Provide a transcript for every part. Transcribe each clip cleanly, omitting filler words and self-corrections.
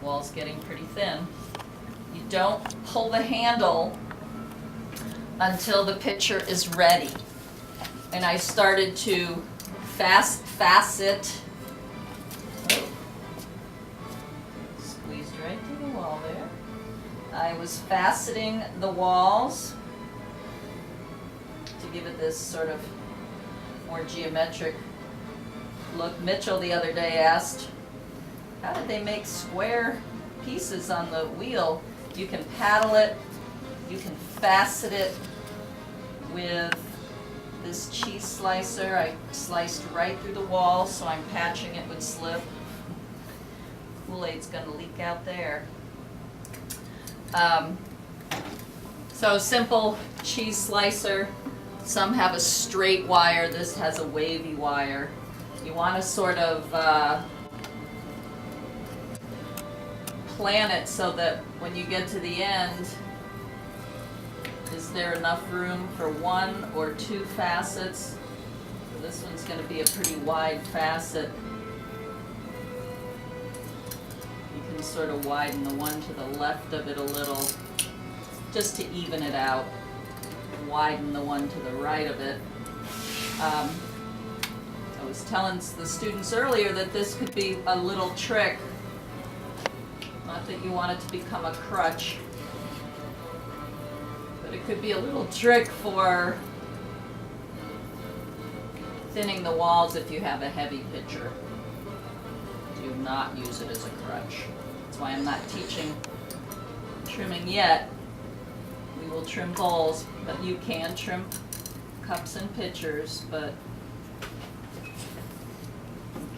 wall's getting pretty thin. You don't pull the handle until the picture is ready. And I started to facet. Oh. Squeezed right to the wall there. I was faceting the walls to give it this sort of more geometric look. Mitchell the other day asked, how did they make square pieces on the wheel? You can paddle it, you can facet it with this cheese slicer. I sliced right through the wall, so I'm patching it with slip. Kool-Aid's gonna leak out there. So simple cheese slicer. Some have a straight wire, this has a wavy wire. You want to sort of plan it so that when you get to the end, is there enough room for 1 or 2 facets? So this one's going to be a pretty wide facet. You can sort of widen the one to the left of it a little, just to even it out. Widen the one to the right of it. I was telling the students earlier that this could be a little trick. Not that you want it to become a crutch, but it could be a little trick for thinning the walls if you have a heavy picture. Do not use it as a crutch. That's why I'm not teaching trimming yet. We will trim bowls, but you can trim cups and pitchers, but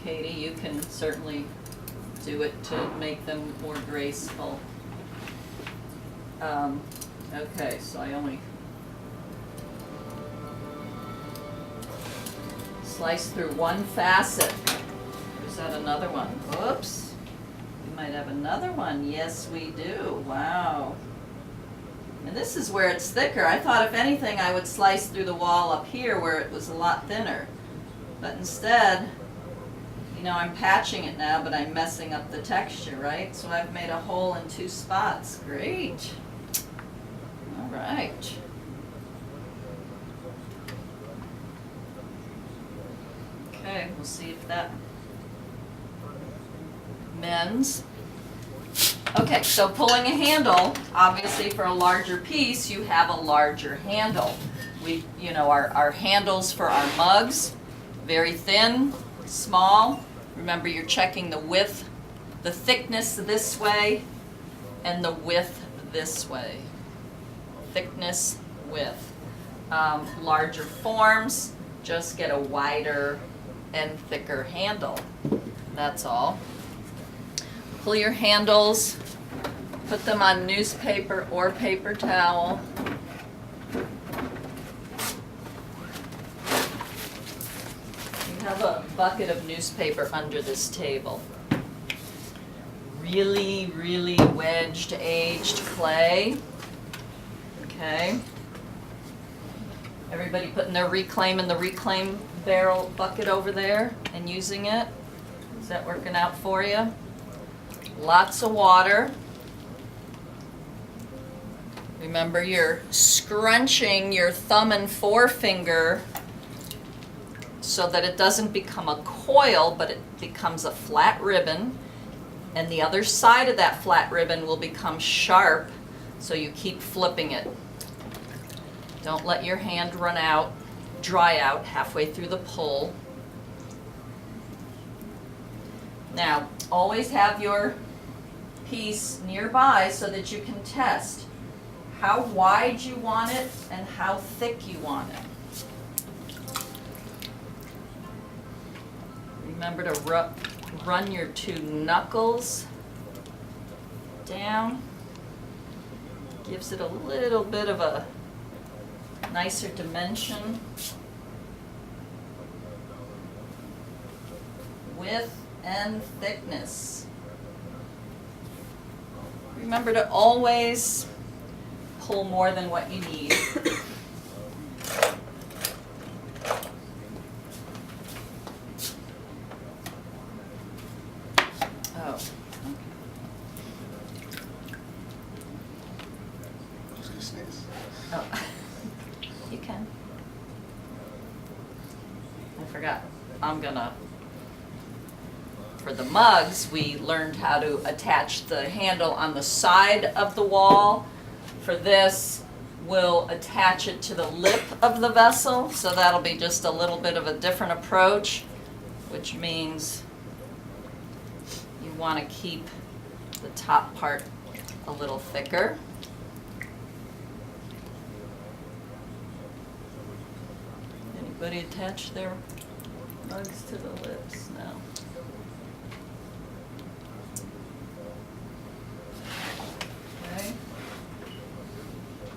Katie, you can certainly do it to make them more graceful. Okay, so I only slice through 1 facet. Is that another one? Whoops. We might have another one. Yes, we do. Wow. And this is where it's thicker. I thought if anything I would slice through the wall up here where it was a lot thinner. But instead, you know, I'm patching it now, but I'm messing up the texture, right? So I've made a hole in 2 spots. Great. All right. Okay, we'll see if that mends. Okay, so pulling a handle, obviously for a larger piece, you have a larger handle. You know, our handles for our mugs, very thin, small. Remember, you're checking the width, the thickness this way, and the width this way. Thickness, width. Larger forms, just get a wider and thicker handle. That's all. Pull your handles, put them on newspaper or paper towel. You have a bucket of newspaper under this table. Really, really wedged, aged clay. Okay. Everybody putting their reclaim in the reclaim barrel bucket over there and using it? Is that working out for you? Lots of water. Remember, you're scrunching your thumb and forefinger so that it doesn't become a coil, but it becomes a flat ribbon. And the other side of that flat ribbon will become sharp, so you keep flipping it. Don't let your hand dry out halfway through the pull. Now, always have your piece nearby so that you can test how wide you want it and how thick you want it. Remember to run your 2 knuckles down. Gives it a little bit of a nicer dimension. Width and thickness. Remember to always pull more than what you need. Oh, okay. forgot. For the mugs, we learned how to attach the handle on the side of the wall. For this, we'll attach it to the lip of the vessel, so that'll be just a little bit of a different approach, which means you want to keep the top part a little thicker. Anybody attach their mugs to the lips? No. Okay.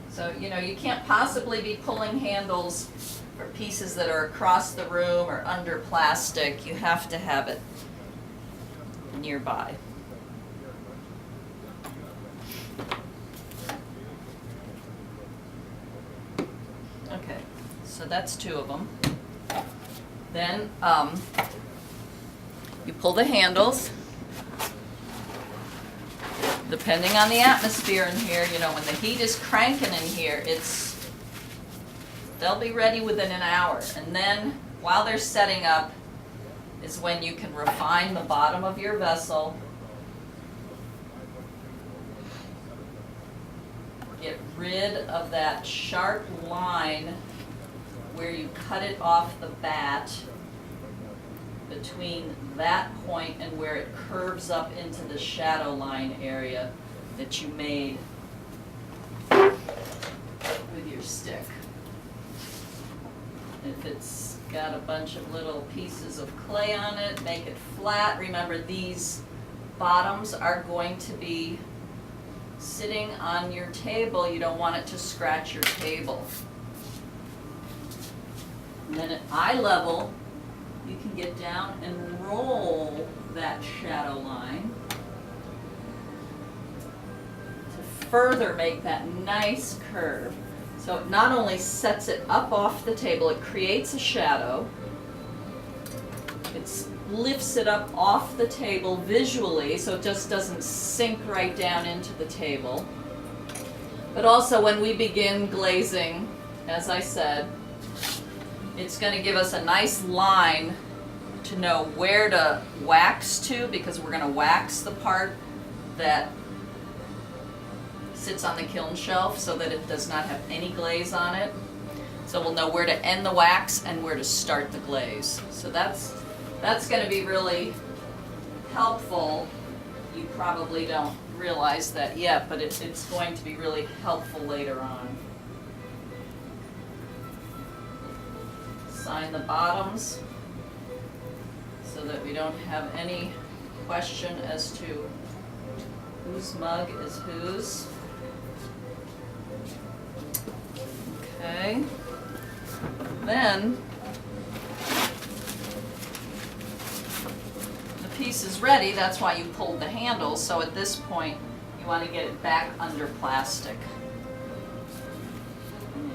So, you can't possibly be pulling handles for pieces that are across the room or under plastic. You have to have it nearby. Okay, so that's two of them. Then you pull the handles. Depending on the atmosphere in here, when the heat is cranking in here, they'll be ready within an hour. And then while they're setting up is when you can refine the bottom of your vessel. Get rid of that sharp line where you cut it off the bat between that point and where it curves up into the shadow line area that you made with your stick. If it's got a bunch of little pieces of clay on it, make it flat. Remember, these bottoms are going to be sitting on your table. You don't want it to scratch your table. And then at eye level, you can get down and roll that shadow line to further make that nice curve. So it not only sets it up off the table, it creates a shadow, it lifts it up off the table visually so it just doesn't sink right down into the table. But also when we begin glazing, as I said, it's going to give us a nice line to know where to wax to, because we're going to wax the part that sits on the kiln shelf so that it does not have any glaze on it. So we'll know where to end the wax and where to start the glaze. So that's going to be really helpful. You probably don't realize that yet, but it's going to be really helpful later on. Sign the bottoms so that we don't have any question as to whose mug is whose. Okay. Then the piece is ready. That's why you pulled the handle. So at this point, you want to get it back under plastic. And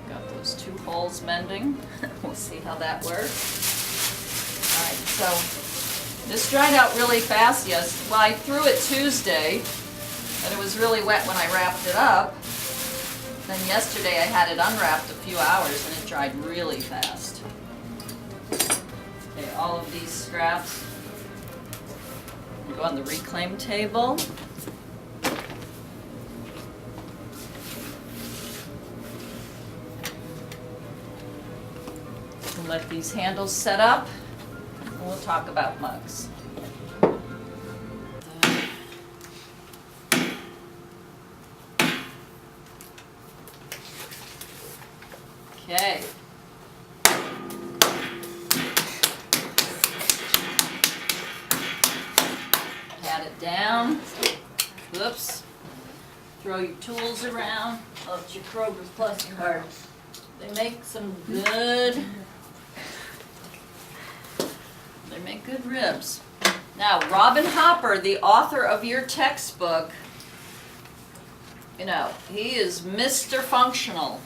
got those two holes mending. We'll see how that works. All right, so this dried out really fast. Yes, well, I threw it Tuesday, and it was really wet when I wrapped it up. Then yesterday I had it unwrapped a few hours, and it dried really fast. Okay, all of these scraps go on the reclaim table. And let these handles set up, and we'll talk about mugs. Okay. Pat it down. Whoops. Throw your tools around. Oh, it's your Kroger Plus card. They make some good, ribs. Now, Robin Hopper, the author of your textbook, he is Mr. Functional.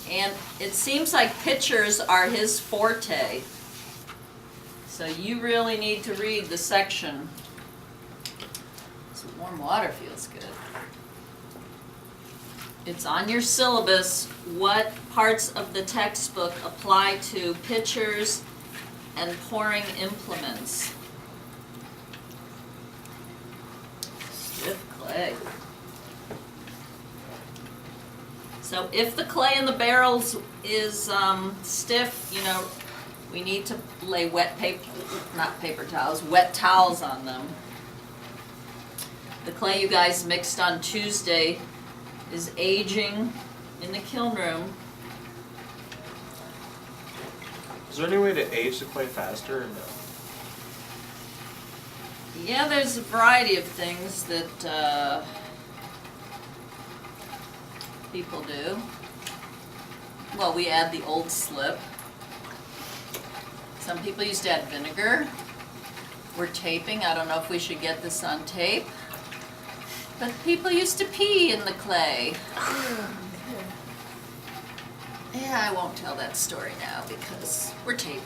And it seems like pictures are his forte. So you really need to read the section. Some warm water feels good. It's on your syllabus. What parts of the textbook apply to pitchers and pouring implements? Stiff clay. So if the clay in the barrels is stiff, you know, we need to lay wet towels on them. The clay you guys mixed on Tuesday is aging in the kiln room. Is there any way to age the clay faster or no? Yeah, there's a variety of things that people do. Well, we add the old slip. Some people used to add vinegar. We're taping. I don't know if we should get this on tape. But people used to pee in the clay. Yeah, I won't tell that story now because we're taping.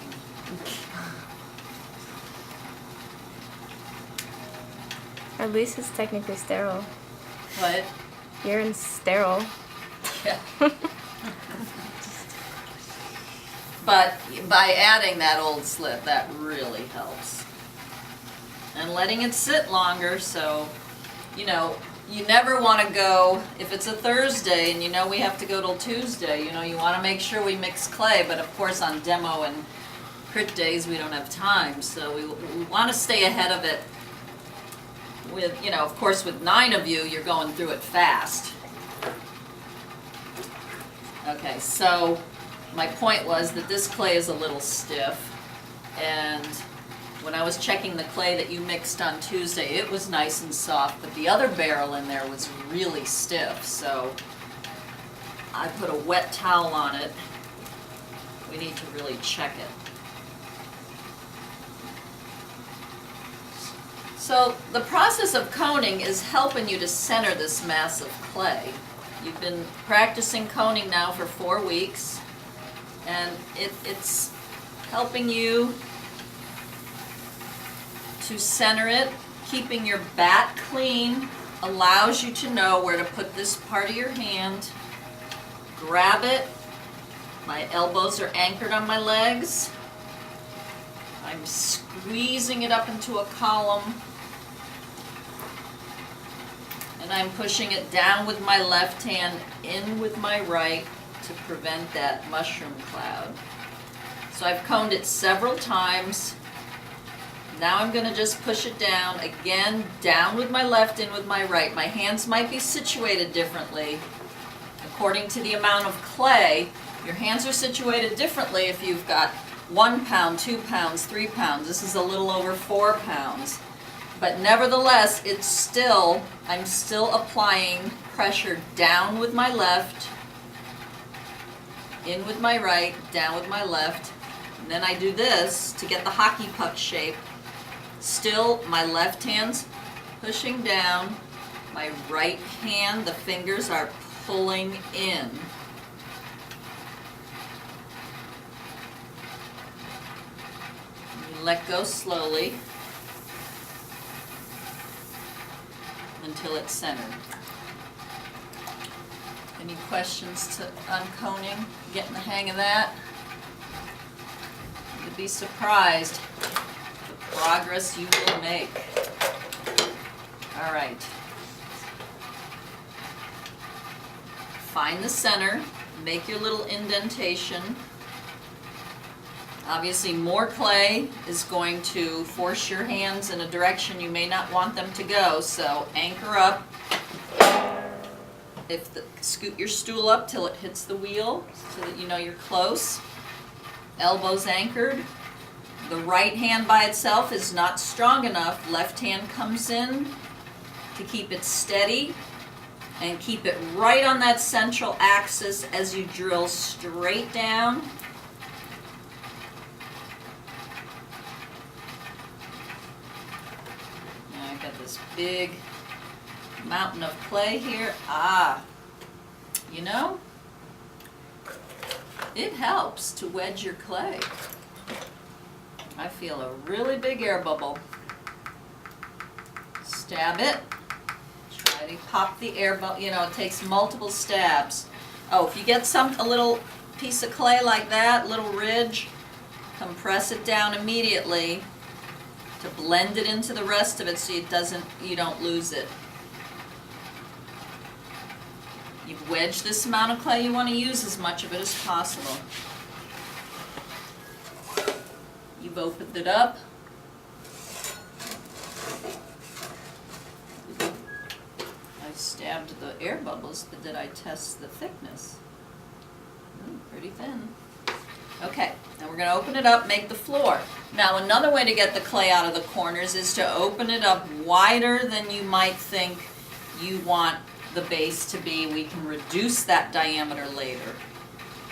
At least it's technically sterile. What? Urine's sterile. Yeah. But by adding that old slip, that really helps. And letting it sit longer, so, you know, you never want to go, if it's a Thursday and you know we have to go till Tuesday, you know, you want to make sure we mix clay, but of course on demo and crit days we don't have time, so we want to stay ahead of it. With, you know, of course with 9 of you, you're going through it fast. Okay, so my point was that this clay is a little stiff, and when I was checking the clay that you mixed on Tuesday, it was nice and soft, but the other barrel in there was really stiff, so I put a wet towel on it. We need to really check it. So the process of coning is helping you to center this mass of clay. You've been practicing coning now for 4 weeks, and it's helping you to center it. Keeping your bat clean allows you to know where to put this part of your hand. Grab it. My elbows are anchored on my legs. I'm squeezing it up into a column. And I'm pushing it down with my left hand, in with my right to prevent that mushroom cloud. So I've coned it several times. Now I'm going to just push it down, again, down with my left, in with my right. My hands might be situated differently. According to the amount of clay, your hands are situated differently if you've got 1 pound, 2 pounds, 3 pounds. This is a little over 4 pounds. But nevertheless, I'm still applying pressure down with my left, in with my right, down with my left. And then I do this to get the hockey puck shape. Still, my left hand's pushing down. My right hand, the fingers are pulling in. You let go slowly until it's centered. Any questions on coning? Getting the hang of that? You'd be surprised the progress you will make. All right. Find the center, make your little indentation. Obviously, more clay is going to force your hands in a direction you may not want them to go, so anchor up. Scoot your stool up till it hits the wheel so that you know you're close. Elbows anchored. The right hand by itself is not strong enough. Left hand comes in to keep it steady and keep it right on that central axis as you drill straight down. Now I've got this big mountain of clay here. You know, it helps to wedge your clay. I feel a really big air bubble. Stab it, try Ready? Pop the air bubble, it takes multiple stabs. Oh, if you get a little piece of clay like that, little ridge, compress it down immediately to blend it into the rest of it so you don't lose it. You've wedged this amount of clay, you want to use as much of it as possible. You've opened it up. I stabbed the air bubbles, but did I test the thickness? Pretty thin. Okay, now we're going to open it up, make the floor. Now another way to get the clay out of the corners is to open it up wider than you might think you want the base to be. We can reduce that diameter later.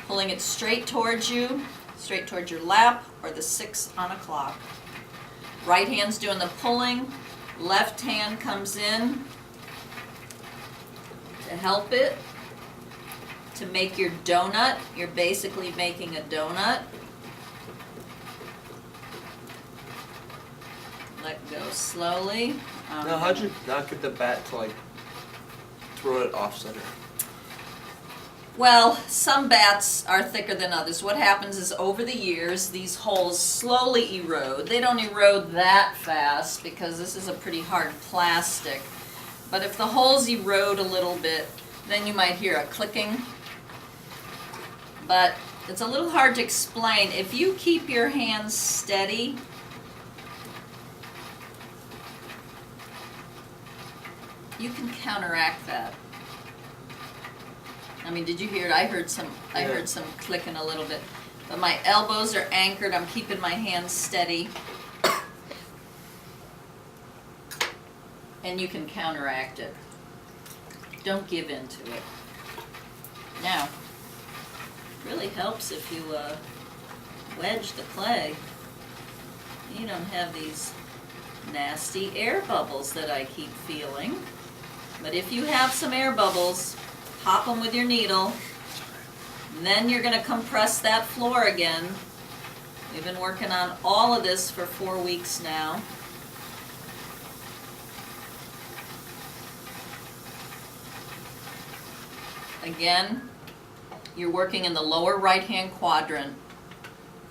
Pulling it straight towards you, straight towards your lap or the 6 on a clock. Right hand's doing the pulling, left hand comes in to help it. To make your donut, you're basically making a donut. Let go slowly. Now, how'd you not get the bat to like throw it off center? Well, some bats are thicker than others. What happens is over the years, these holes slowly erode. They don't erode that fast because this is a pretty hard plastic. But if the holes erode a little bit, then you might hear a clicking. But it's a little hard to explain. If you keep your hands steady, you can counteract that. I mean, did you hear it? I heard some clicking a little bit. But my elbows are anchored. I'm keeping my hands steady. And you can counteract it. Don't give in to it. Now, really helps if you wedge the clay. You don't have these nasty air bubbles that I keep feeling. But if you have some air bubbles, pop them with your needle. And then you're going to compress that floor again. We've been working on all of this for 4 weeks now. Again, you're working in the lower right-hand quadrant,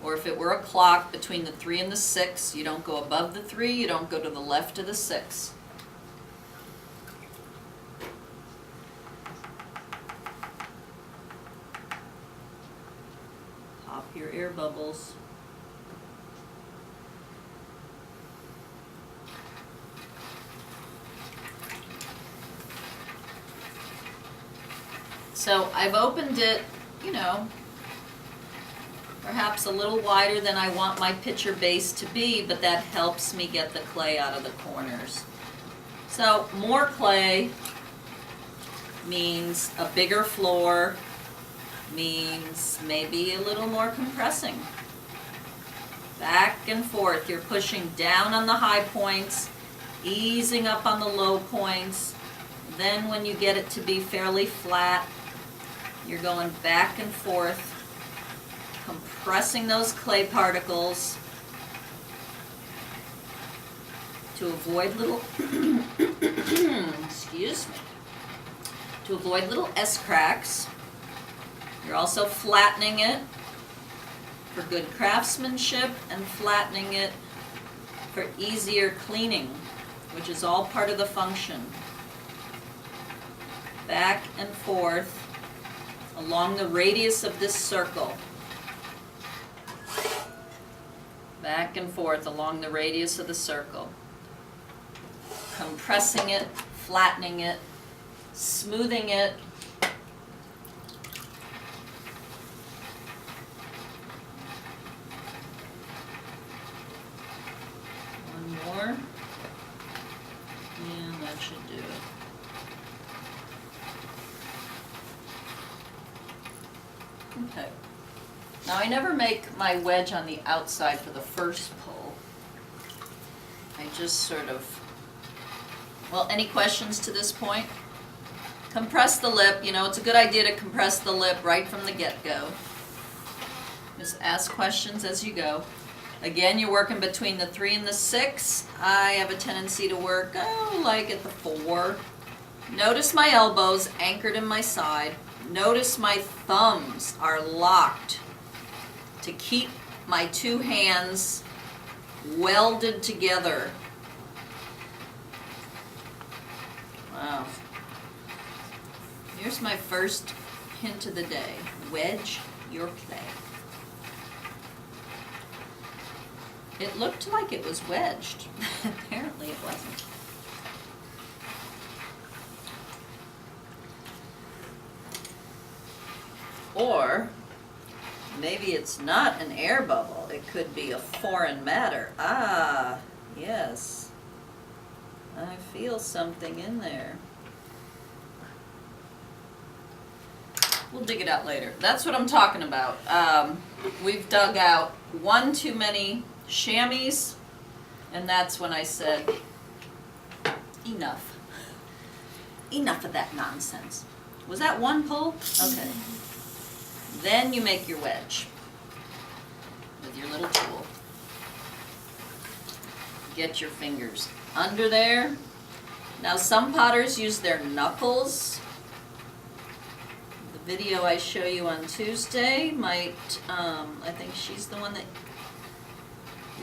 or if it were a clock, between the 3 and the 6. You don't go above the 3, you don't go to the left of the 6. Pop your air bubbles. So I've opened it, perhaps a little wider than I want my pitcher base to be, but that helps me get the clay out of the corners. So more clay means a bigger floor, means maybe a little more compressing. Back and forth, you're pushing down on the high points, easing up on the low points. Then when you get it to be fairly flat, you're going back and forth, compressing those clay particles to avoid little, excuse me, to avoid little S cracks. You're also flattening it for good craftsmanship and flattening it for easier cleaning, which is all part of the function. Back and forth along the radius of this circle. Back and forth along the radius of the circle. Compressing it, flattening it, smoothing it. One more. And that should do it. Okay. Now I never make my wedge on the outside for the first pull. I just sort of, well, any questions to this point? Compress the lip. It's a good idea to compress the lip right from the get-go. Just ask questions as you go. Again, you're working between the 3 and the 6. I have a tendency to work, like at the 4. Notice my elbows anchored in my side. Notice my thumbs are locked to keep my two hands welded together. Wow. Here's my first hint of the day. Wedge your play. It looked like it was wedged. Apparently it wasn't. Or maybe it's not an air bubble. It could be a foreign matter. Ah, yes. I feel something in there. We'll dig it out later. That's what I'm talking about. We've dug out one too many chamois, and that's when I said, enough. Enough of that nonsense. Was that one pull? Okay. Then you make your wedge with your little tool. Get your fingers under there. Now some potters use their knuckles. The video I show you on Tuesday might, I think she's the one that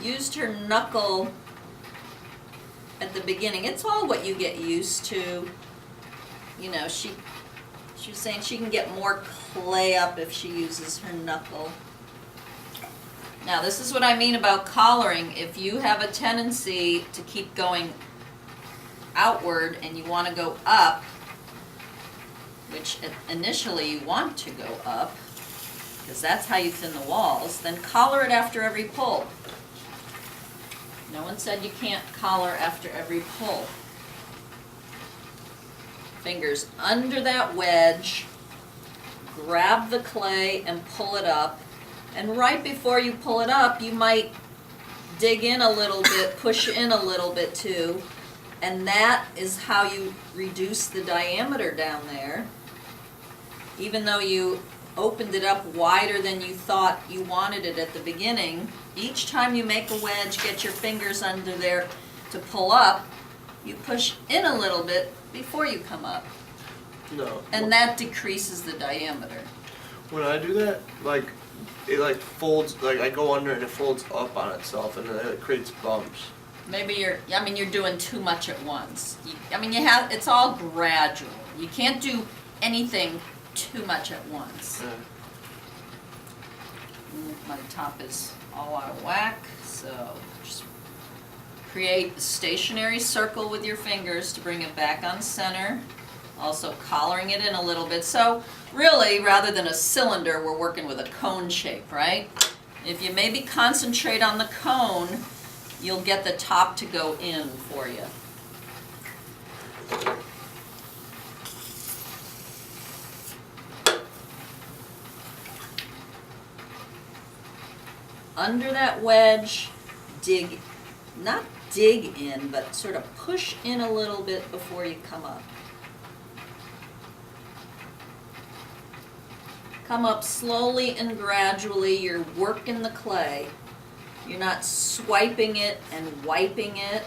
used her knuckle at the beginning. It's all what you get used to. You know, she was saying she can get more clay up if she uses her knuckle. Now this is what I mean about collaring. If you have a tendency to keep going outward and you want to go up, which initially you want to go up, because that's how you thin the walls, then collar it after every pull. No one said you can't collar after every pull. Fingers under that wedge, grab the clay and pull it up. And right before you pull it up, you might dig in a little bit, push in a little bit too. And that is how you reduce the diameter down there. Even though you opened it up wider than you thought you wanted it at the beginning, each time you make a wedge, get your fingers under there to pull up, you push in a little bit before you come up. No. And that decreases the diameter. When I do that, like, it like folds, like I go under and it folds up on itself and then it creates bumps. Maybe you're doing too much at once. It's all gradual. You can't do anything too much at once. Yeah. My top is all out of whack, so just create a stationary circle with your fingers to bring it back on center. Also collaring it in a little bit. So really, rather than a cylinder, we're working with a cone shape, right? If you maybe concentrate on the cone, you'll get the top to go in for you. Under that wedge, not dig in, but sort of push in a little bit before you come up. Come up slowly and gradually. You're working the clay. You're not swiping it and wiping it.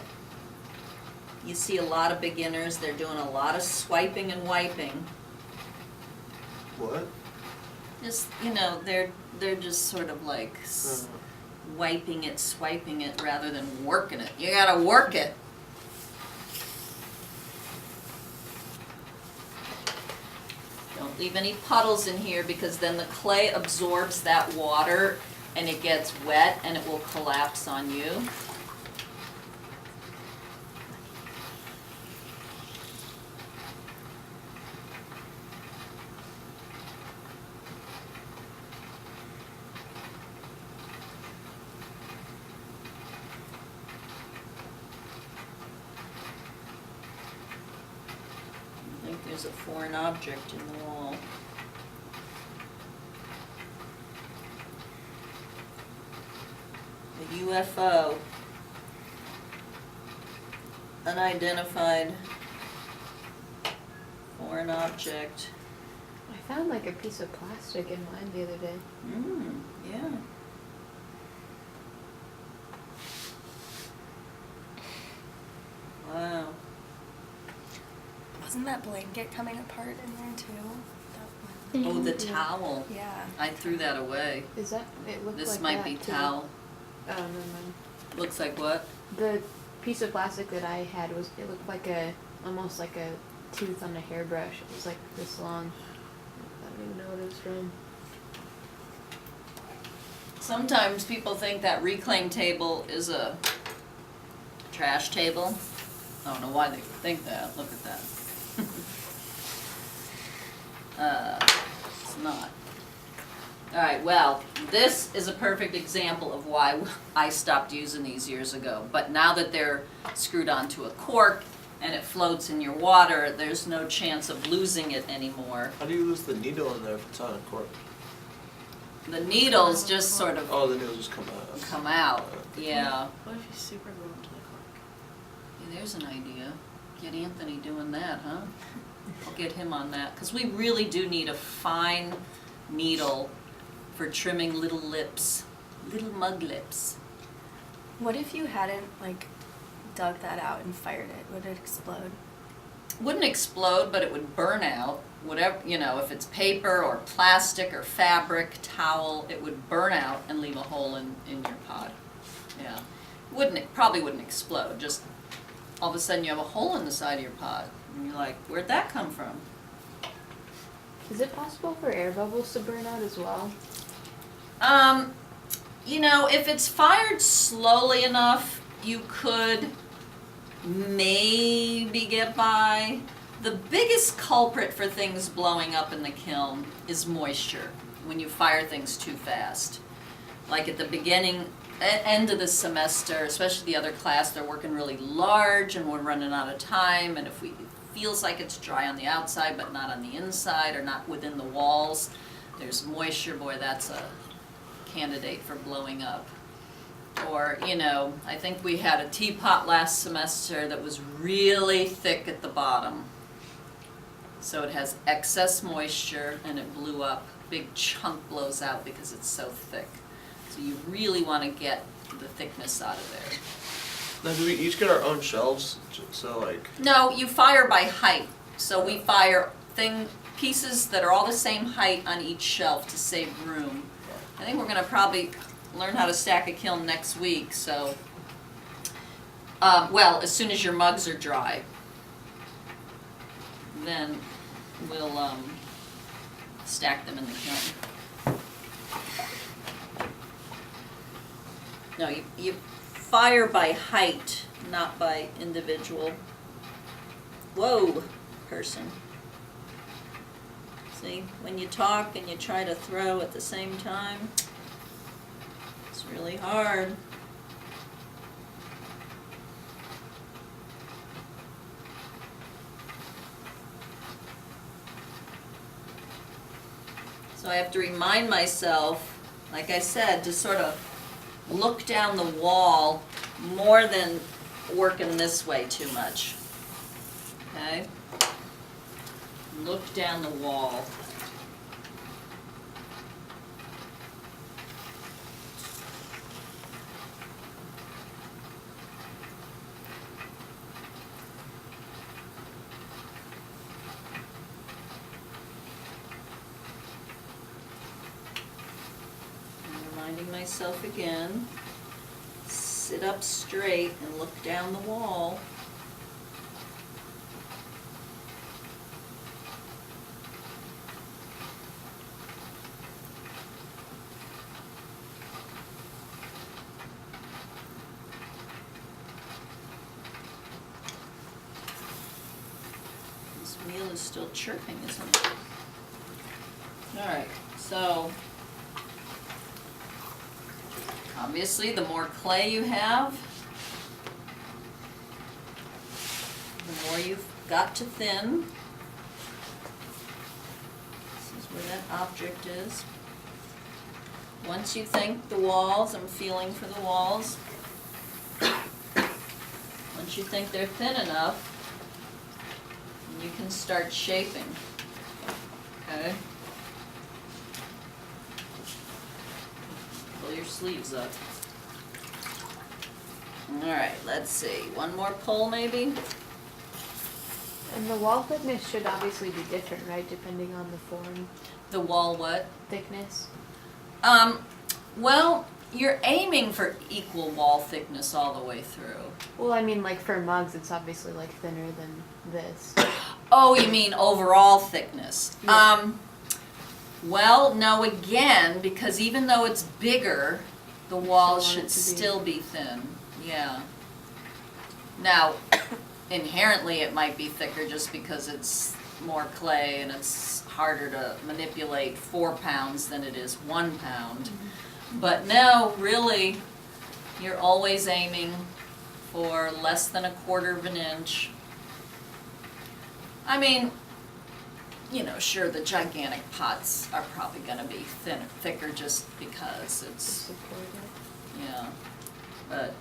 You see a lot of beginners, they're doing a lot of swiping and wiping. What? Just, they're just sort of like wiping it, swiping it, rather than working it. You gotta work it. Don't leave any puddles in here because then the clay absorbs that water and it gets wet and it will collapse on you. I think there's a foreign object in the wall. A UFO. Unidentified foreign object. I found like a piece of plastic in mine the other day. Yeah. Wow. Wasn't that blanket coming apart in there too? Oh, the Yeah. towel. Yeah. I threw that away. Is that, it looked like This that might be too. towel. Oh, never mind. Looks like what? The piece of plastic that I had was, it looked like almost like a tooth on a hairbrush. It was like this long. I don't even know what it was from. Sometimes people think that reclaim table is a trash table. I don't know why they would think that. Look at that. It's not. Alright, well, this is a perfect example of why I stopped using these years ago. But now that they're screwed onto a cork and it floats in your water, there's no chance of losing it anymore. How do you lose the needle in there if it's on a cork? The needles just sort of Oh, the needles just come out. come out, yeah. What if you super glue them to the cork? Hey, there's an idea. Get Anthony doing that, huh? I'll get him on that, because we really do need a fine needle for trimming little lips, little mug lips. What if you hadn't like dug that out and fired it? Would it explode? Wouldn't explode, but it would burn out. Whatever, you know, if it's paper or plastic or fabric, towel, it would burn out and leave a hole in your pod. Yeah. Probably wouldn't explode, just all of a sudden you have a hole in the side of your pod. And you're like, where'd that come from? Is it possible for air bubbles to burn out as well? You know, if it's fired slowly enough, you could maybe get by. The biggest culprit for things blowing up in the kiln is moisture when you fire things too fast. Like at the beginning, end of the semester, especially the other class, they're working really large and we're running out of time, and if it feels like it's dry on the outside but not on the inside or not within the walls, there's moisture, boy, that's a candidate for blowing up. Or, you know, I think we had a teapot last semester that was really thick at the bottom. So it has excess moisture and it blew up. Big chunk blows out because it's so thick. So you really want to get the thickness out of there. Now, do we each get our own shelves? So like, No, you fire by height. So we fire pieces that are all the same height on each shelf to save room. I think we're going to probably learn how to stack a kiln next week, so, well, as soon as your mugs are dry, then we'll stack them in the kiln. No, you fire by height, not by individual. Whoa, person. See, when you talk and you try to throw at the same time, it's really hard. So I have to remind myself, like I said, to sort of look down the wall more than working this way too much. Okay? Look down the wall. I'm reminding myself again, sit up straight and look down the wall. This wheel is still chirping, isn't it? Alright, so obviously the more clay you have, the more you've got to thin. This is where that object is. Once you think the walls, I'm feeling for the walls. Once you think they're thin enough, you can start shaping. Okay? Pull your sleeves up. Alright, let's see. One more pull maybe? And the wall thickness should obviously be different, right, depending on the form The wall what? thickness. Well, you're aiming for equal wall thickness all the way through. Well, I mean, like for mugs, it's obviously like thinner than this. Oh, you mean overall thickness? Yeah. Well, no, again, because even though it's bigger, the walls want it should to be- still be thin, yeah. Now, inherently, it might be thicker just because it's more clay and it's harder to manipulate 4 pounds than it is 1 pound. But no, really, you're always aiming for less than 1/4 of an inch. I mean, you know, sure, the gigantic pots are probably gonna be thicker just because To it's, support it. yeah, but.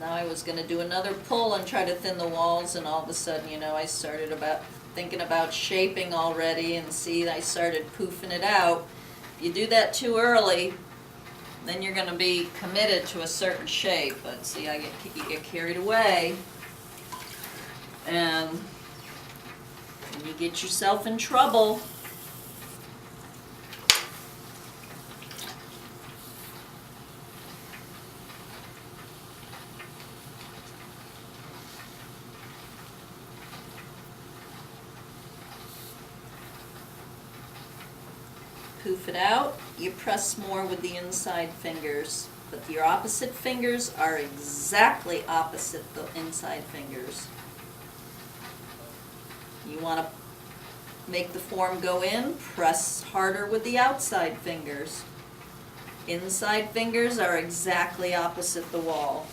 Now I was gonna do another pull and try to thin the walls, and all of a sudden, you know, I started thinking about shaping already, and see, I started poofing it out. If you do that too early, then you're gonna be committed to a certain shape, but see, you get carried away, and you get yourself in trouble. Poof it out, you press more with the inside fingers, but your opposite fingers are exactly opposite the inside fingers. You want to make the form go in, press harder with the outside fingers. Inside fingers are exactly opposite the wall.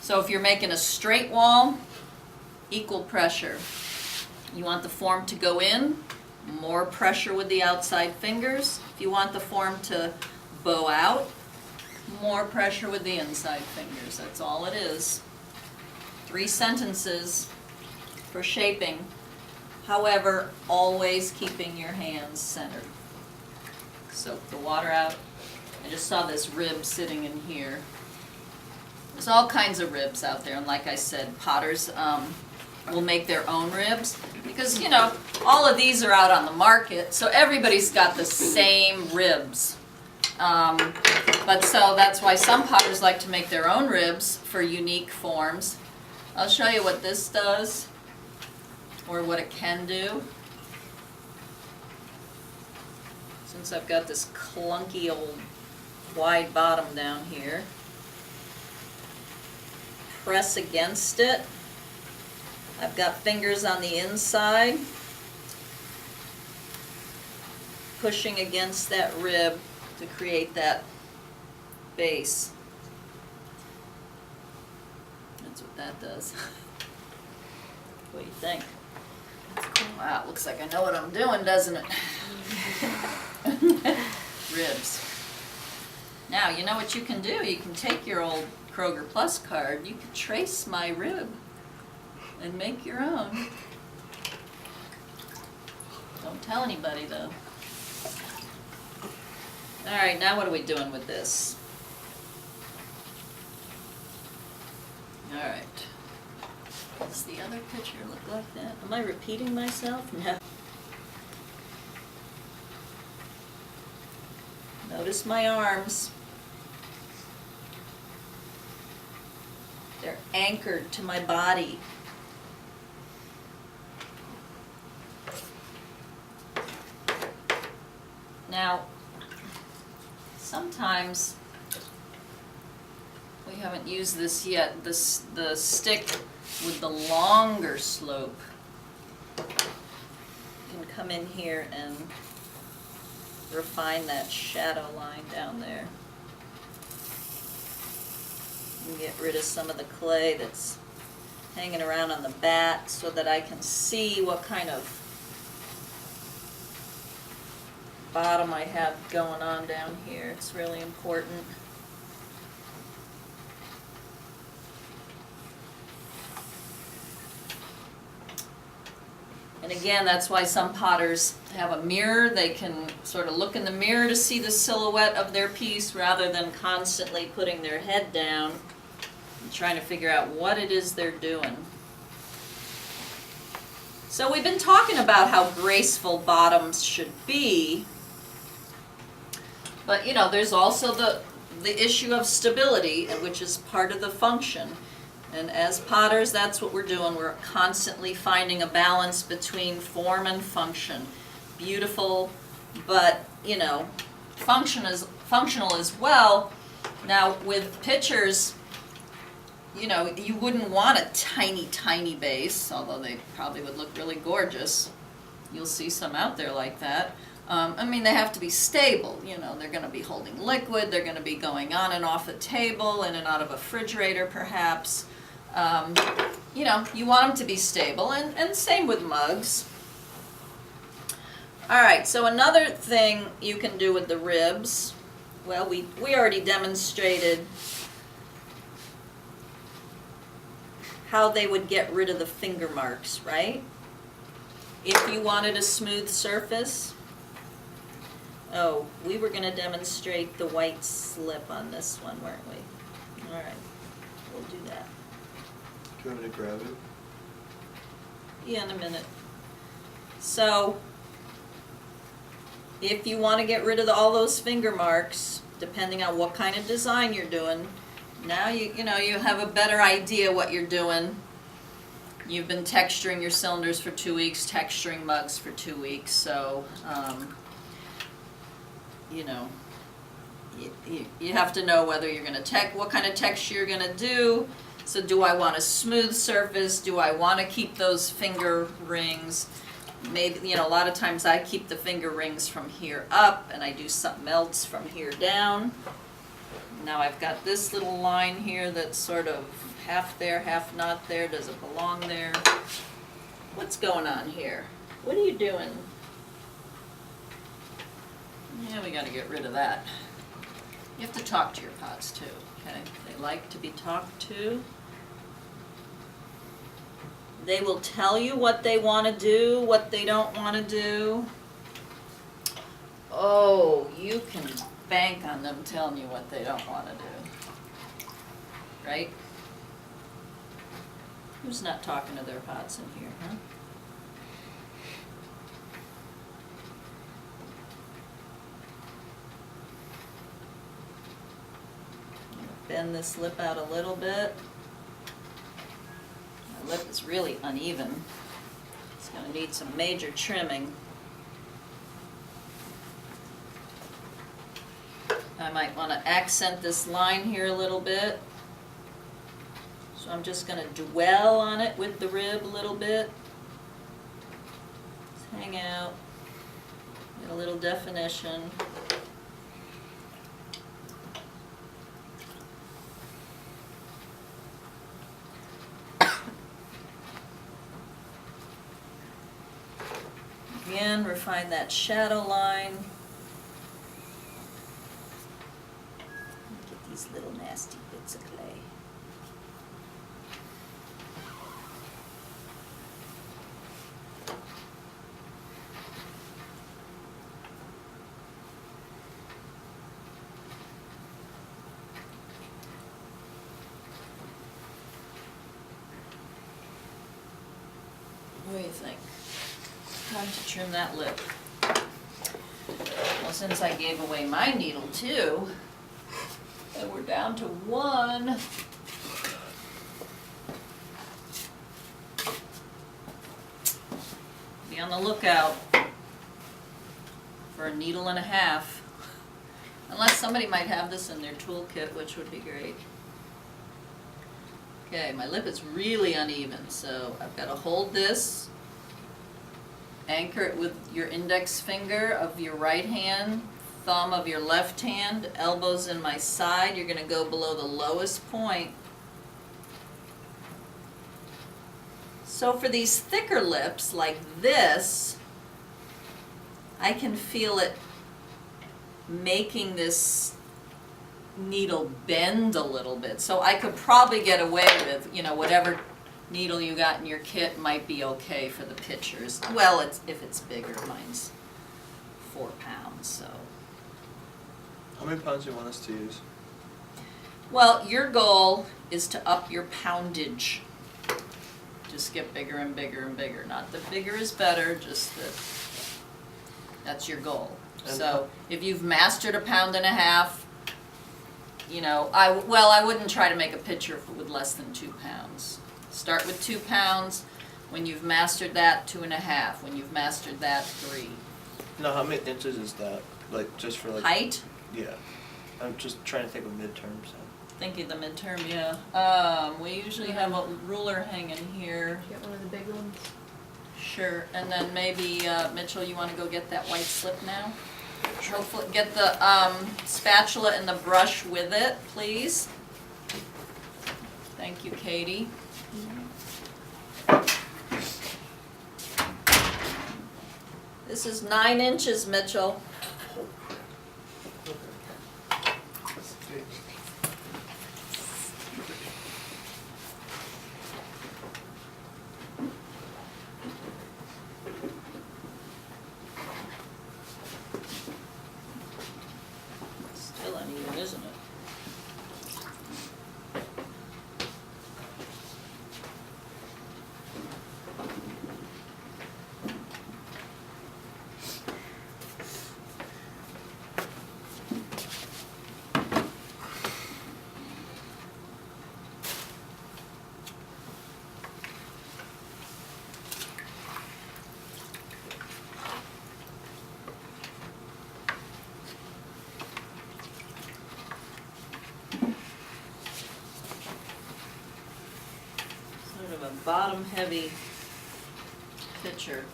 So if you're making a straight wall, equal pressure. You want the form to go in, more pressure with the outside fingers. If you want the form to bow out, more pressure with the inside fingers. That's all it is. 3 sentences for shaping. However, always keeping your hands centered. Soak the water out. I just saw this rib sitting in here. There's all kinds of ribs out there, and like I said, potters will make their own ribs, because, you know, all of these are out on the market, so everybody's got the same ribs. But so that's why some potters like to make their own ribs for unique forms. I'll show you what this does, or what it can do. Since I've got this clunky old wide bottom down here, press against it. I've got fingers on the inside, pushing against that rib to create that base. That's what that does. What do you think? Wow, it looks like I know what I'm doing, doesn't it? Ribs. Now, you know what you can do? You can take your old Kroger Plus card, you can trace my rib and make your own. Don't tell anybody though. Alright, now what are we doing with this? Alright. Does the other picture look like that? Am I repeating myself? No. Notice my arms. They're anchored to my body. Now, sometimes, we haven't used this yet, the stick with the longer slope can come in here and refine that shadow line down there. And get rid of some of the clay that's hanging around on the bat so that I can see what kind of bottom I have going on down here. It's really important. And again, that's why some potters have a mirror. They can sort of look in the mirror to see the silhouette of their piece rather than constantly putting their head down and trying to figure out what it is they're doing. So we've been talking about how graceful bottoms should be, but you know, there's also the issue of stability, which is part of the function. And as potters, that's what we're doing. We're constantly finding a balance between form and function. Beautiful, but you know, functional as well. Now with pitchers, you know, you wouldn't want a tiny, tiny base, although they probably would look really gorgeous. You'll see some out there like that. I mean, they have to be stable. You know, they're going to be holding liquid. They're going to be going on and off a table, in and out of a refrigerator, perhaps. You know, you want them to be stable, and same with mugs. All right, so another thing you can do with the ribs, well, we already demonstrated how they would get rid of the finger marks, right? If you wanted a smooth surface, oh, we were going to demonstrate the white slip on this one, weren't we? All right, we'll do that. Do you want me to grab it? Yeah, in a minute. So, if you want to get rid of all those finger marks, depending on what kind of design you're doing, now you know you have a better idea what you're doing. You've been texturing your cylinders for 2 weeks, texturing mugs for 2 weeks, so you know, you have to know whether you're going to what kind of texture you're going to do. So do I want a smooth surface? Do I want to keep those finger rings? Maybe, you know, a lot of times I keep the finger rings from here up and I do something else from here down. Now I've got this little line here that's sort of half there, half not there. Does it belong there? What's going on here? What are you doing? Yeah, we got to get rid of that. You have to talk to your pots too, okay? They like to be talked to. They will tell you what they want to do, what they don't want to do. Oh, you can bank on them telling you what they don't want to do. Right? Who's not talking to their pots in here, huh? Bend this lip out a little bit. My lip is really uneven. It's going to need some major trimming. I might want to accent this line here a little bit. So I'm just going to dwell on it with the rib a little bit. Just hang out. Get a little definition. Again, refine that shadow line. Get these little nasty bits of clay. What do you think? Time to trim that lip. Well, since I gave away my needle too, and we're down to one. Be on the lookout for a needle and a half. Unless somebody might have this in their toolkit, which would be great. Okay, my lip is really uneven, so I've got to hold this. Anchor it with your index finger of your right hand, thumb of your left hand, elbows in my side. You're going to go below the lowest point. So for these thicker lips like this, I can feel it making this needle bend a little bit. So I could probably get away with, you know, whatever needle you got in your kit might be okay for the pictures. Well, if it's bigger, mine's 4 pounds, so. How many pounds do you want us to use? Well, your goal is to up your poundage. Just get bigger and bigger and bigger. Not that bigger is better, just that that's your goal. And So if you've mastered 1.5 pounds, you know, I wouldn't try to make a picture with less than 2 pounds. Start with 2 pounds. When you've mastered that, 2.5. When you've mastered that, 3. No, how many inches is that? Like, just for like... Height? Yeah. I'm just trying to think of midterms. Thinking the midterm, yeah. We usually have a ruler hanging here. Get one of the big ones. Sure, and then maybe, Mitchell, you wanna go get that white slip now? Hopefully, get the, spatula and the brush with it, please. Thank you, Katie. This is 9 inches, Mitchell. Still uneven, isn't it? Sort of a bottom-heavy picture.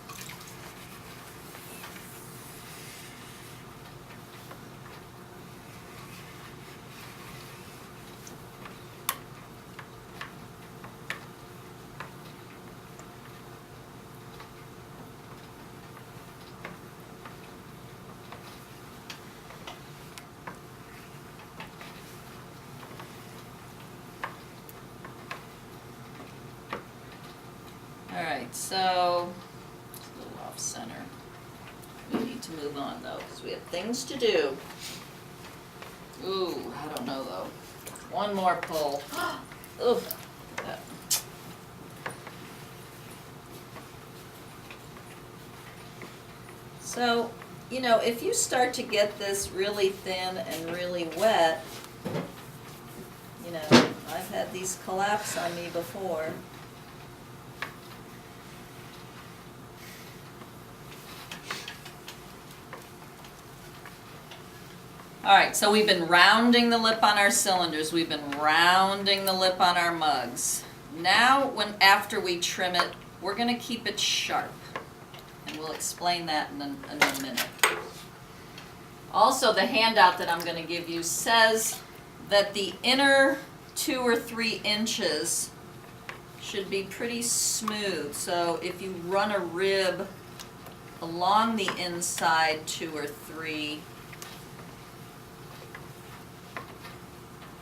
Alright, so it's a little off center. We need to move on though, because we have things to do. Ooh, I don't know though. One more pull. Ooh, look at that. So, you know, if you start to get this really thin and really wet, you know, I've had these collapse on me before. Alright, so we've been rounding the lip on our cylinders, we've been rounding the lip on our mugs. Now, after we trim it, we're going to keep it sharp. And we'll explain that in a minute. Also, the handout that I'm going to give you says that the inner 2 or 3 inches should be pretty smooth. So if you run a rib along the inside 2 or 3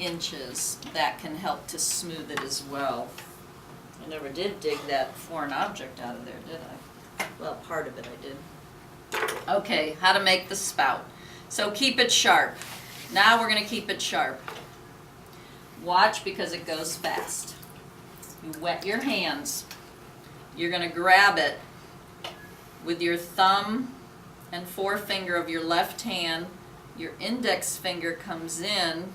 inches, that can help to smooth it as well. I never did dig that foreign object out of there, did I? Well, part of it I did. Okay, how to make the spout. So keep it sharp. Now we're going to keep it sharp. Watch, because it goes fast. You wet your hands. You're going to grab it with your thumb and forefinger of your left hand. Your index finger comes in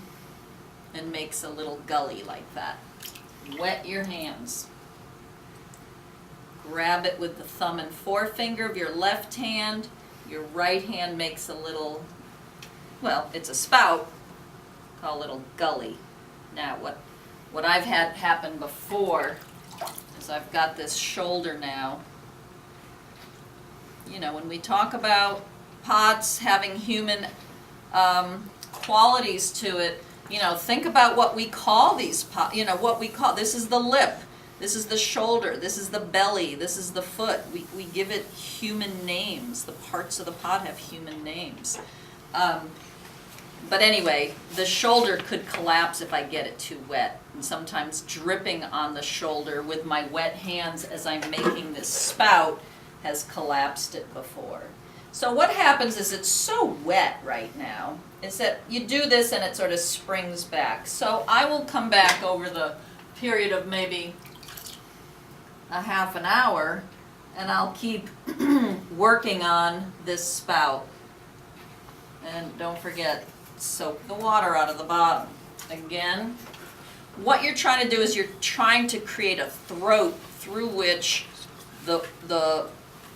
and makes a little gully like that. Wet your hands. Grab it with the thumb and forefinger of your left hand. Your right hand makes a little, well, it's a spout, called a little gully. Now what I've had happen before is I've got this shoulder now. You know, when we talk about pots having human qualities to it, you know, think about what we call these pots, you know, what we call, this is the lip. This is the shoulder, this is the belly, this is the foot. We give it human names. The parts of the pot have human names. But anyway, the shoulder could collapse if I get it too wet. And sometimes dripping on the shoulder with my wet hands as I'm making this spout has collapsed it before. So what happens is it's so wet right now, is that you do this and it sort of springs back. So I will come back over the period of maybe a half an hour, and I'll keep working on this spout. And don't forget, soak the water out of the bottom. Again, what you're trying to do is you're trying to create a throat through which the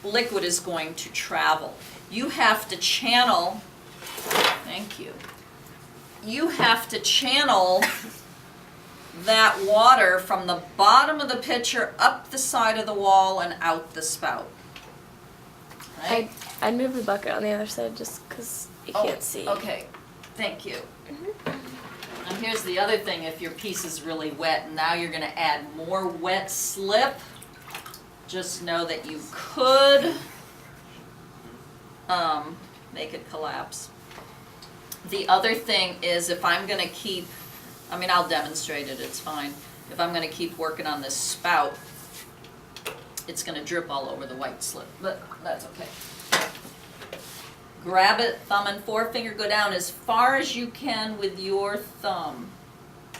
liquid is going to travel. You have to channel, thank you, you have to channel that water from the bottom of the pitcher up the side of the wall and out the spout. Right? I'd move the bucket on the other side just because you can't see. Okay, thank you. And here's the other thing, if your piece is really wet and now you're going to add more wet slip, just know that you could make it collapse. The other thing is if I'm going to keep, I mean, I'll demonstrate it, it's fine. If I'm going to keep working on this spout, it's going to drip all over the white slip, but that's okay. Grab it, thumb and forefinger, go down as far as you can with your thumb,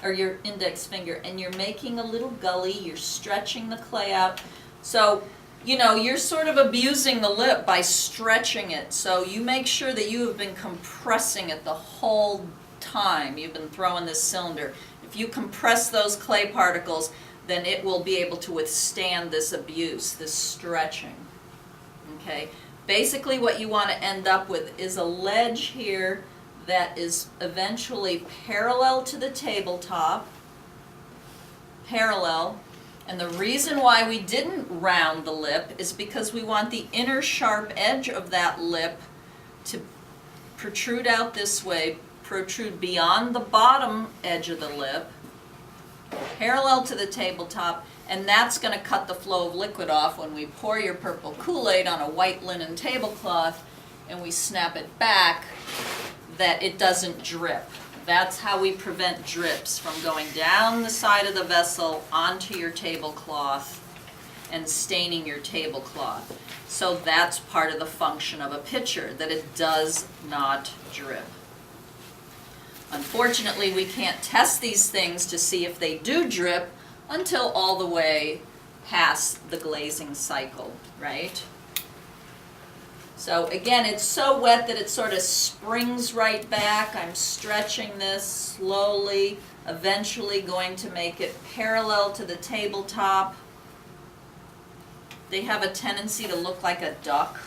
or your index finger, and you're making a little gully, you're stretching the clay out. So, you know, you're sort of abusing the lip by stretching it, so you make sure that you have been compressing it the whole time you've been throwing this cylinder. If you compress those clay particles, then it will be able to withstand this abuse, this stretching, okay? Basically what you want to end up with is a ledge here that is eventually parallel to the tabletop, parallel, and the reason why we didn't round the lip is because we want the inner sharp edge of that lip to protrude out this way, protrude beyond the bottom edge of the lip, parallel to the tabletop, and that's going to cut the flow of liquid off when we pour your purple Kool-Aid on a white linen tablecloth and we snap it back, that it doesn't drip. That's how we prevent drips from going down the side of the vessel onto your tablecloth and staining your tablecloth. So that's part of the function of a pitcher, that it does not drip. Unfortunately, we can't test these things to see if they do drip until all the way past the glazing cycle, right? So again, it's so wet that it sort of springs right back. I'm stretching this slowly, eventually going to make it parallel to the tabletop. They have a tendency to look like a duck.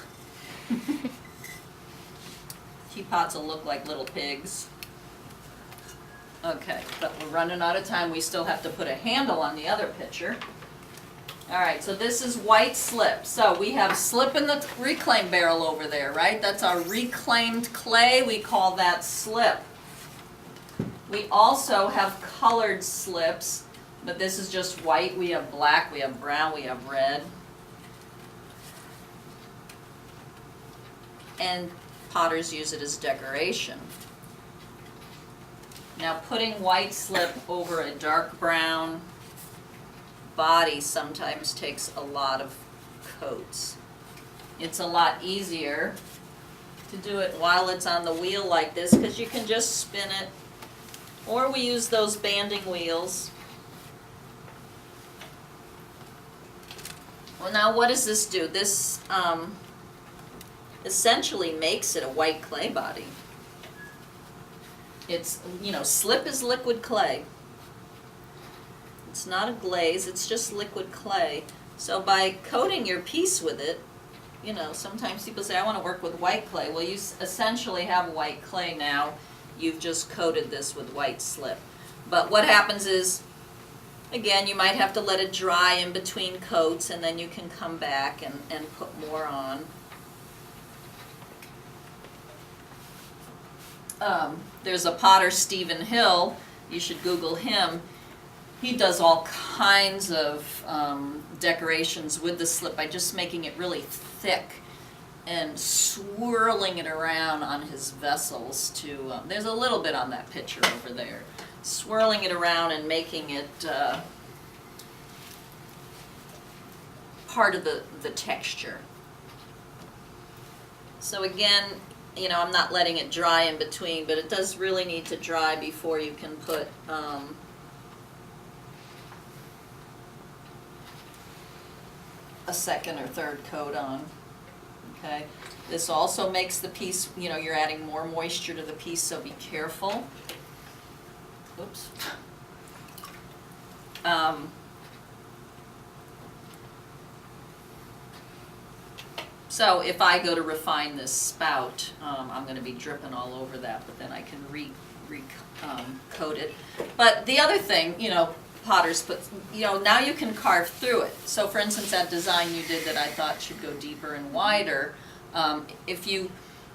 Teapots will look like little pigs. Okay, but we're running out of time. We still have to put a handle on the other pitcher. All right, so this is white slip. So we have slip in the reclaim barrel over there, right? That's our reclaimed clay. We call that slip. We also have colored slips, but this is just white. We have black, we have brown, we have red. And potters use it as decoration. Now putting white slip over a dark brown body sometimes takes a lot of coats. It's a lot easier to do it while it's on the wheel like this because you can just spin it, or we use those banding wheels. Well, now what does this do? This essentially makes it a white clay body. It's, you know, slip is liquid clay. It's not a glaze, it's just liquid clay. So by coating your piece with it, you know, sometimes people say, I want to work with white clay. Well, you essentially have white clay now. You've just coated this with white slip. But what happens is, again, you might have to let it dry in between coats, and then you can come back and put more on. There's a potter, Stephen Hill, you should Google him. He does all kinds of decorations with the slip by just making it really thick and swirling it around on his vessels to, there's a little bit on that picture over there. Swirling it around and making it part of the texture. So again, you know, I'm not letting it dry in between, but it does really need to dry before you can put a second or third coat on. Okay, this also makes the piece, you know, you're adding more moisture to the piece, so be careful. Oops. So if I go to refine this spout, I'm going to be dripping all over that, but then I can coat it. But the other thing, you know, potters put, you know, now you can carve through it. So for instance, that design you did that I thought should go deeper and wider, if you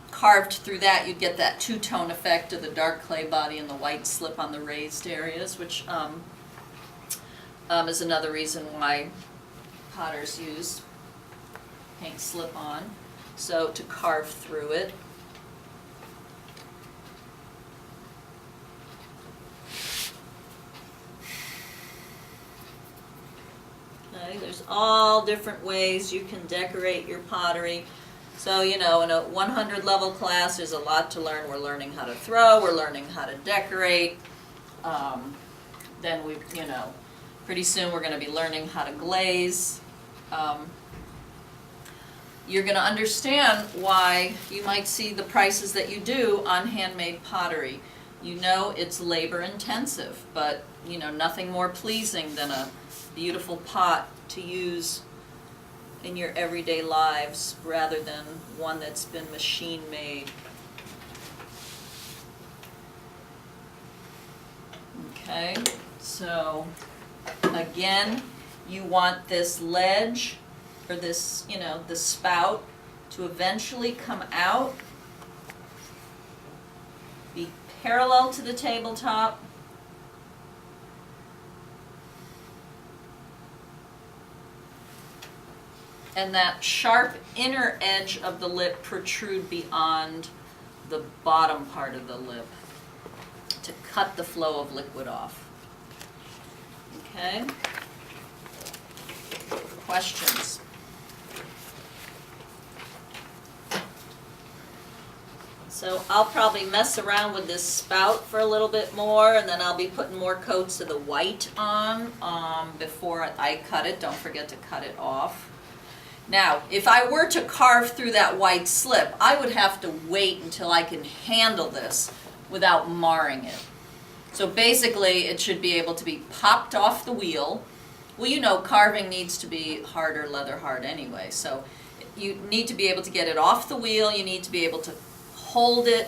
carved through that, you'd get that two-tone effect of the dark clay body and the white slip on the raised areas, which is another reason why potters use paint slip on. So to carve through it. Okay, there's all different ways you can decorate your pottery. So, you know, in a 100 level class, there's a lot to learn. We're learning how to throw, we're learning how to decorate. Then we, you know, pretty soon we're going to be learning how to glaze. You're going to understand why you might see the prices that you do on handmade pottery. You know it's labor intensive, but you know nothing more pleasing than a beautiful pot to use in your everyday lives rather than one that's been machine made. Okay, so again, you want this ledge or this, you know, the spout to eventually come out, be parallel to the tabletop, and that sharp inner edge of the lip protrude beyond the bottom part of the lip to cut the flow of liquid off. Okay? Questions? So I'll probably mess around with this spout for a little bit more, and then I'll be putting more coats of the white on before I cut it. Don't forget to cut it off. Now, if I were to carve through that white slip, I would have to wait until I can handle this without marring it. So basically, it should be able to be popped off the wheel. Well, you know, carving needs to be harder, leather hard anyway. So you need to be able to get it off the wheel. You need to be able to hold it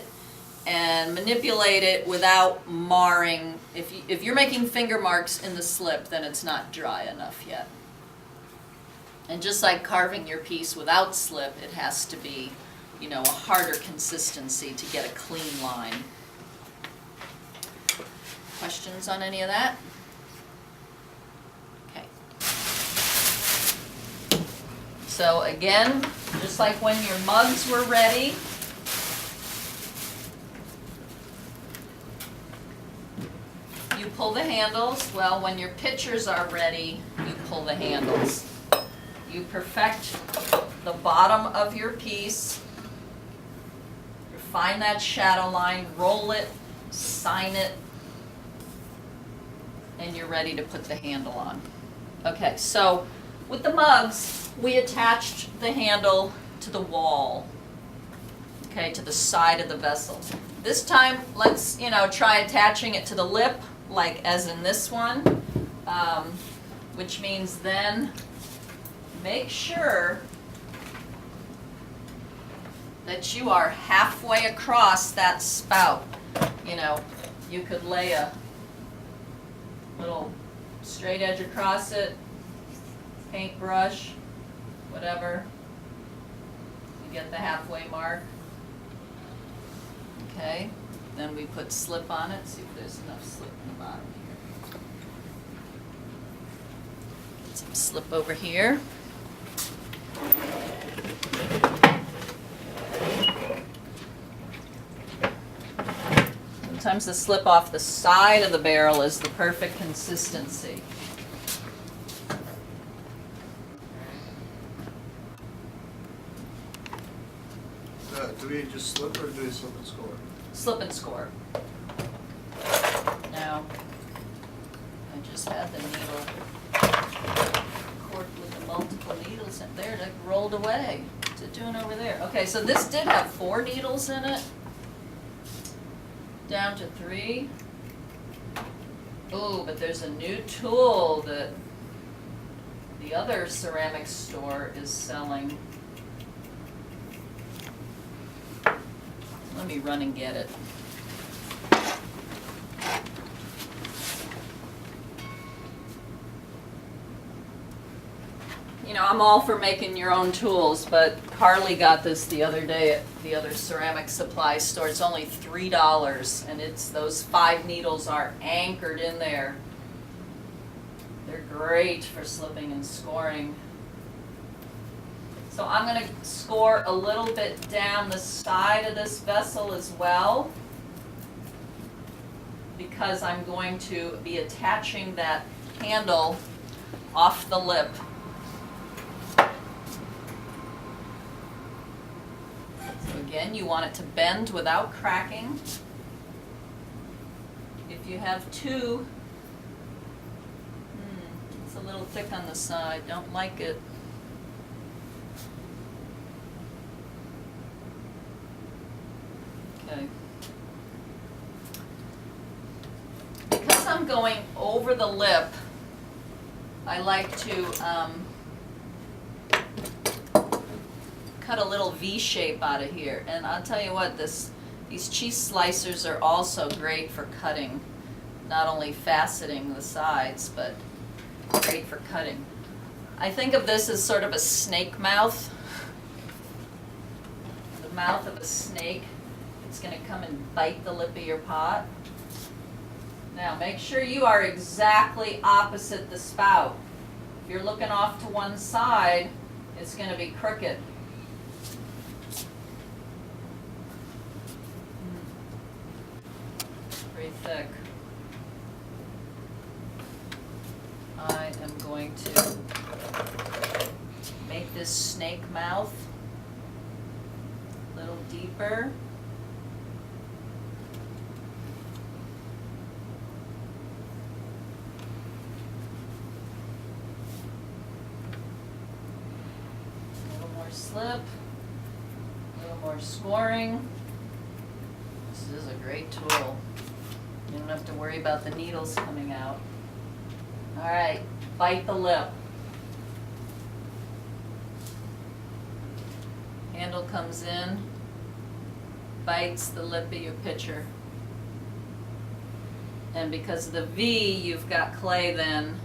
and manipulate it without marring. If you're making finger marks in the slip, then it's not dry enough yet. And just like carving your piece without slip, it has to be, you know, a harder consistency to get a clean line. Questions on any of that? Okay. So again, just like when your mugs were ready, you pull the handles. Well, when your pitchers are ready, you pull the handles. You perfect the bottom of your piece, refine that shadow line, roll it, sign it, and you're ready to put the handle on. Okay, so with the mugs, we attached the handle to the wall, okay, to the side of the vessel. This time, let's, you know, try attaching it to the lip, like as in this one, which means then make sure that you are halfway across that spout. You know, you could lay a little straight edge across it, paintbrush, whatever. You get the halfway mark. Okay, then we put slip on it. See if there's enough slip in the bottom here. Some slip over here. Sometimes the slip off the side of the barrel is the perfect consistency. Do we just slip or do we slip and score? Slip and score. Now, I just had the needle cork with the multiple needles in there, it rolled away. What's it doing over there? Okay, so this did have 4 needles in it. Down to 3. Ooh, but there's a new tool that the other ceramic store is selling. Let me run and get it. You know, I'm all for making your own tools, but Carly got this the other day at the other ceramic supply store. It's only $3, and it's those 5 needles are anchored in there. They're great for slipping and scoring. So I'm going to score a little bit down the side of this vessel as well, because I'm going to be attaching that handle off the lip. So again, you want it to bend without cracking. If you have 2, it's a little thick on the side, don't like it. Okay. Because I'm going over the lip, I like to cut a little V shape out of here. And I'll tell you what, these cheese slicers are also great for cutting, not only faceting the sides, but great for cutting. I think of this as sort of a snake mouth. The mouth of a snake. It's going to come and bite the lip of your pot. Now make sure you are exactly opposite the spout. If you're looking off to one side, it's going to be crooked. Pretty thick. I am going to make this snake mouth a little deeper. Slip, a little more scoring. This is a great tool. You don't have to worry about the needles coming out. All right, bite the lip. Handle comes in, bites the lip of your pitcher. And because of the V, you've got clay then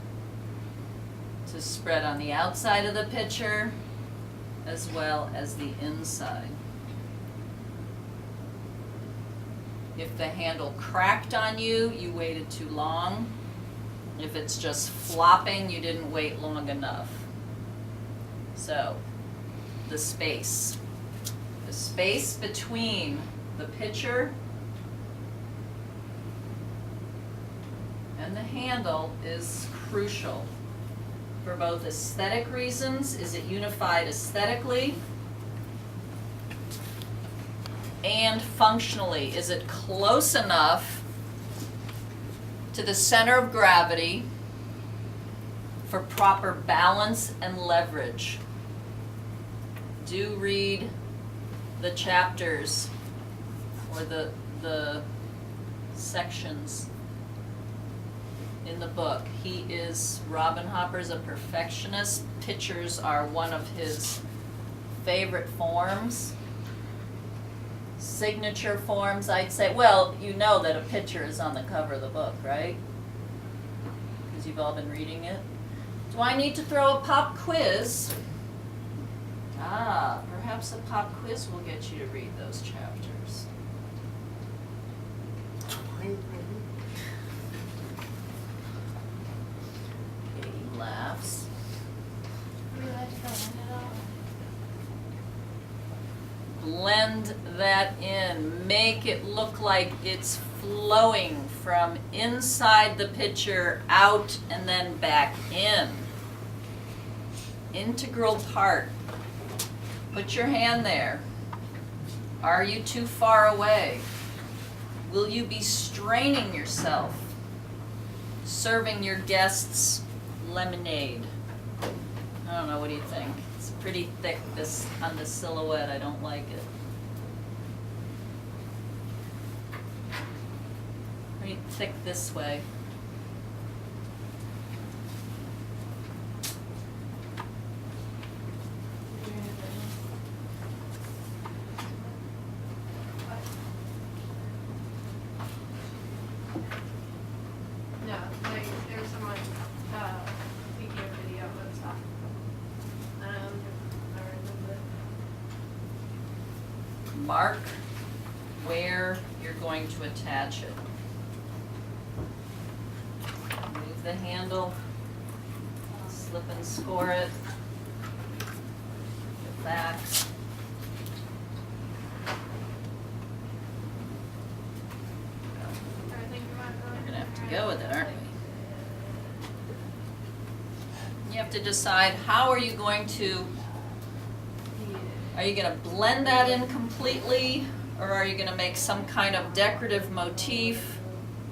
to spread on the outside of the pitcher as well as the inside. If the handle cracked on you, you waited too long. If it's just flopping, you didn't wait long enough. So, the space between the pitcher and the handle is crucial. For both aesthetic reasons, is it unified aesthetically? And functionally, is it close enough to the center of gravity for proper balance and leverage? Do read the chapters or the sections in the book. Robin Hopper's a perfectionist. Pictures are one of his favorite forms. Signature forms, I'd say. Well, you know that a picture is on the cover of the book, right? Because you've all been reading it. Do I need to throw a pop quiz? Perhaps a pop quiz will get you to read those chapters. Katie laughs. blend that in. Make it look like it's flowing from inside the pitcher out and then back in. Integral part. Put your hand there. Are you too far away? Will you be straining yourself? Serving your guests lemonade. I don't know, what do you think? It's pretty thick this on the silhouette, I don't like it. Pretty thick this way. No, like there was someone taking a video of stuff. I remember. Mark where you're going to attach it. Move the handle, slip and score it. Get back. We're gonna have to go with it, aren't we? You have to decide, how are you going to, are you gonna blend that in completely, or are you gonna make some kind of decorative motif,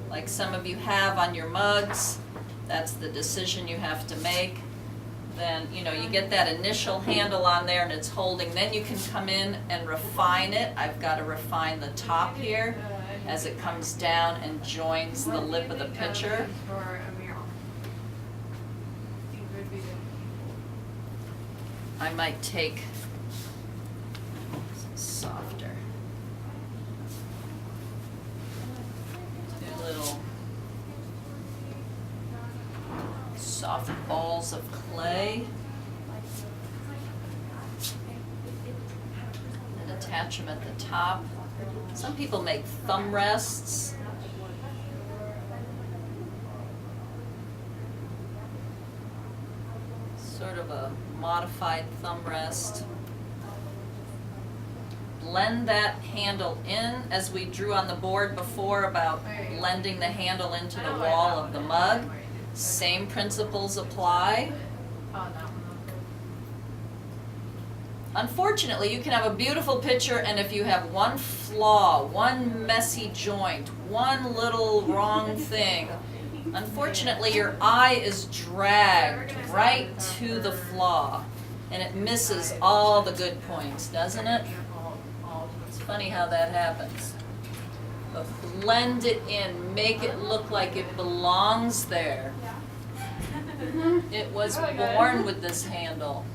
like some of you have on your mugs? That's the decision you have to make. Then, you know, you get that initial handle on there and it's holding, then you can come in and refine it. I've gotta refine the top here as it comes down and joins the lip of the pitcher. I might take some softer. Two little soft balls of clay. And attach them at the top. Some people make thumb rests. Sort of a modified thumb rest. Blend that handle in as we drew on the board before about blending the handle into the wall of the mug. Same principles apply. Unfortunately, you can have a beautiful pitcher, and if you have one flaw, one messy joint, one little wrong thing, unfortunately your eye is dragged right to the flaw, and it misses all the good points, doesn't it? It's funny how that happens. But blend it in, make it look like it belongs there. It was born with this handle.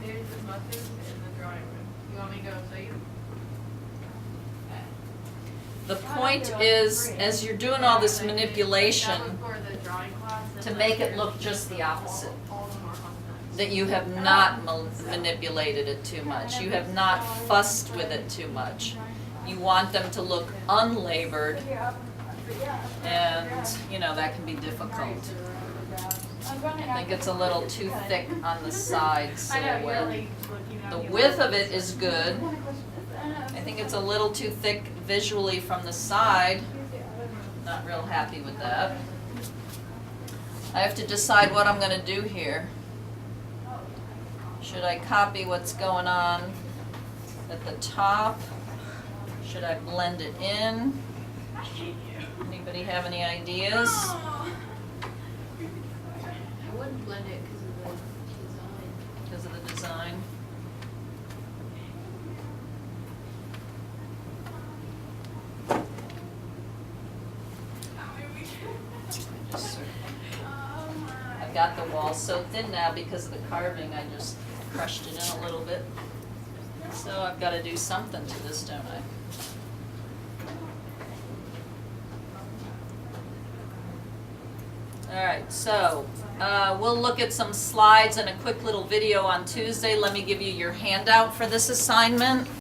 There's the mustard in the drawing room. You want me to go show you? The point is, as you're doing all this manipulation, to make it look just the opposite. That you have not manipulated it too much. You have not fussed with it too much. You want them to look unlabored, and, you know, that can be difficult. I think it's a little too thick on the side silhouette. The width of it is good. I think it's a little too thick visually from the side. Not real happy with that. I have to decide what I'm going to do here. Should I copy what's going on at the top? Should I blend it in? Anybody have any ideas? I wouldn't blend it because of the design. Because of the design. I've got the wall so thin now because of the carving, I just crushed it in a little bit. So I've got to do something to this, don't I? Alright, so we'll look at some slides and a quick little video on Tuesday. Let me give you your handout for this assignment.